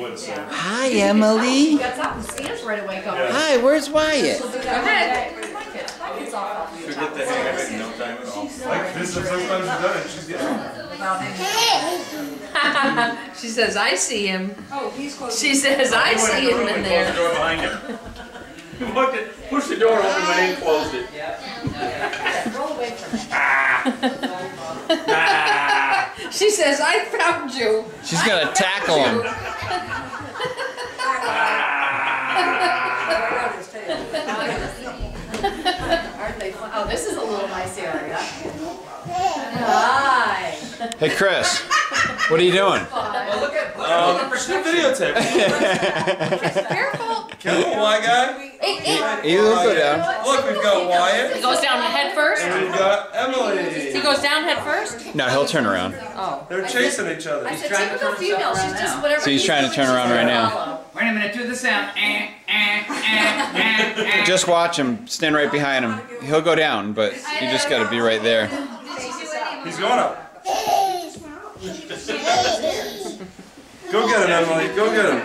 would. So. Hi, Emily. Gets up and stands right away going. Hi, where's Wyatt? Go ahead. Where's my kid? My kid's off. She'll get the hang of it in no time at all. Like, this is the first time she's done it. She's getting it. She says, I see him. Oh, he's close. She says, I see him in Close the there. door behind him. Push the door open, but he closed it. Roll away from me. She says, I found you. She's gonna tackle him. Aren't they fun? Oh, this is a little nice area. Hi. Hey, Chris. What are you doing? Look at Videotape. Careful. Careful, white guy. You go down. Look, we've got Wyatt. He goes down head first. And we've got Emily. He goes down head first. No, he'll turn around. Oh. They're chasing each other. I said, typical female. She's just whatever. So he's trying to turn around right now. Wait a minute, do the sound. Just watch him. Stand right behind him. He'll go down, but you just gotta be right there. He's going up. Go get him, Emily. Go get him.